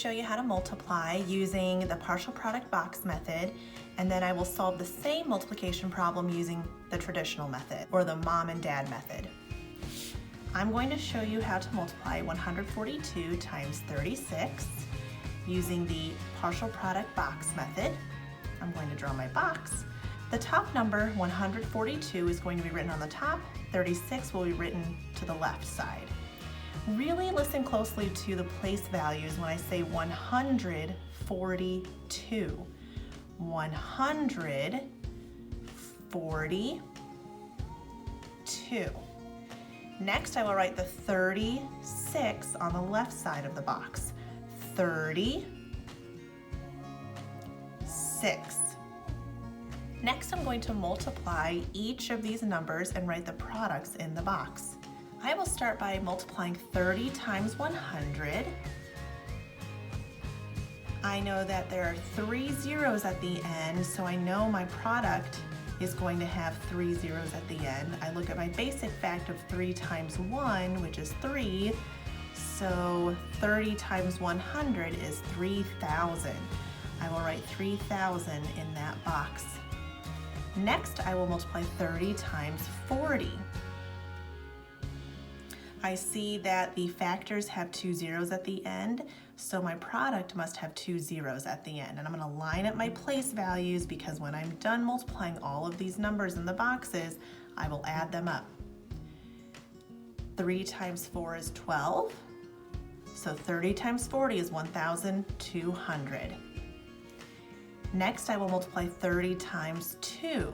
show you how to multiply using the partial product box method, and then I will solve the same multiplication problem using the traditional method, or the mom and dad method. I'm going to show you how to multiply 142 times 36 using the partial product box method. I'm going to draw my box. The top number, 142, is going to be written on the top, 36 will be written to the left side. Really listen closely to the place values when I say 142. 142. Next, I will write the 36 on the left side of the box. 36. Next, I'm going to multiply each of these numbers and write the products in the box. I will start by multiplying 30 times 100. I know that there are 3 zeros at the end, so I know my product is going to have 3 zeros at the end. I look at my basic fact of 3 times 1, which is 3, so 30 times 100 is 3,000. I will write 3,000 in that box. Next, I will multiply 30 times 40. I see that the factors have 2 zeros at the end, so my product must have 2 zeros at the end. And I'm going to line up my place values because when I'm done multiplying all of these numbers in the boxes, I will add them up. 3 times 4 is 12, so 30 times 40 is 1,200. Next, I will multiply 30 times 2.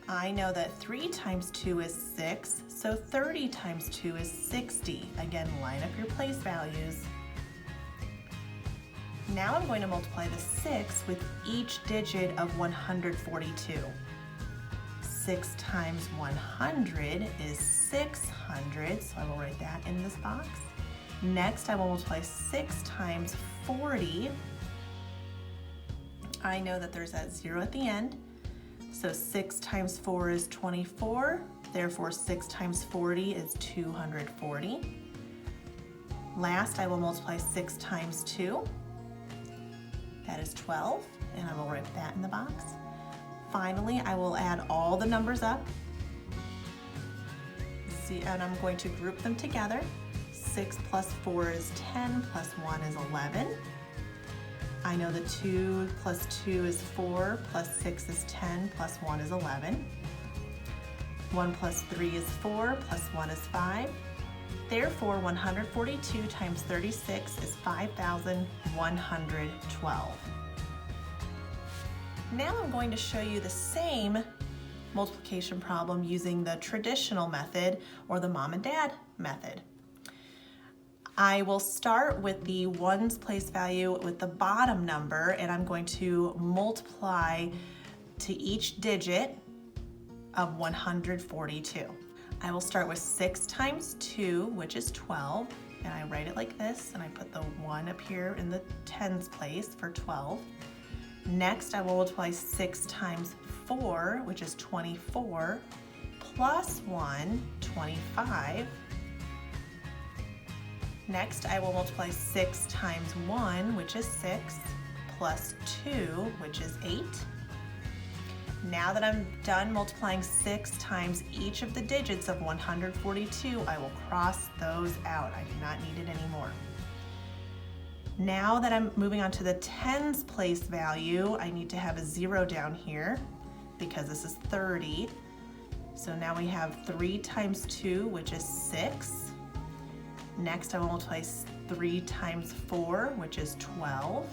I know that 3 times 2 is 6, so 30 times 2 is 60. Again, line up your place values. Now I'm going to multiply the 6 with each digit of 142. 6 times 100 is 600, so I will write that in this box. Next, I will multiply 6 times 40. I know that there's that 0 at the end, so 6 times 4 is 24, therefore 6 times 40 is 240. Last, I will multiply 6 times 2, that is 12, and I will write that in the box. Finally, I will add all the numbers up. See, and I'm going to group them together. 6 plus 4 is 10, plus 1 is 11. I know that 2 plus 2 is 4, plus 6 is 10, plus 1 is 11. 1 plus 3 is 4, plus 1 is 5. Therefore, 142 times 36 is 5,112. Now I'm going to show you the same multiplication problem using the traditional method or the mom and dad method. I will start with the ones place value with the bottom number, and I'm going to multiply to each digit of 142. I will start with 6 times 2, which is 12, and I write it like this, and I put the 1 up here in the tens place for 12. Next, I will multiply 6 times 4, which is 24, plus 1, 25. Next, I will multiply 6 times 1, which is 6, plus 2, which is 8. Now that I'm done multiplying 6 times each of the digits of 142, I will cross those out. I do not need it anymore. Now that I'm moving on to the tens place value, I need to have a 0 down here because this is 30. So now we have 3 times 2, which is 6. Next, I will multiply 3 times 4, which is 12.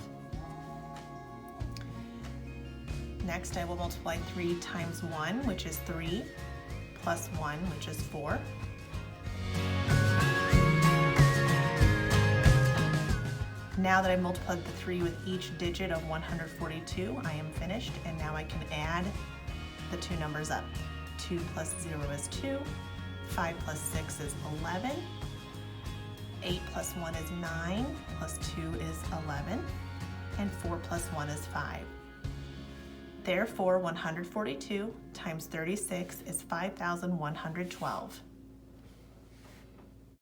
Next, I will multiply 3 times 1, which is 3, plus 1, which is 4. Now that I've multiplied the 3 with each digit of 142, I am finished, and now I can add the two numbers up. 2 plus 0 is 2, 5 plus 6 is 11, 8 plus 1 is 9, plus 2 is 11, and 4 plus 1 is 5. Therefore, 142 times 36 is 5,112.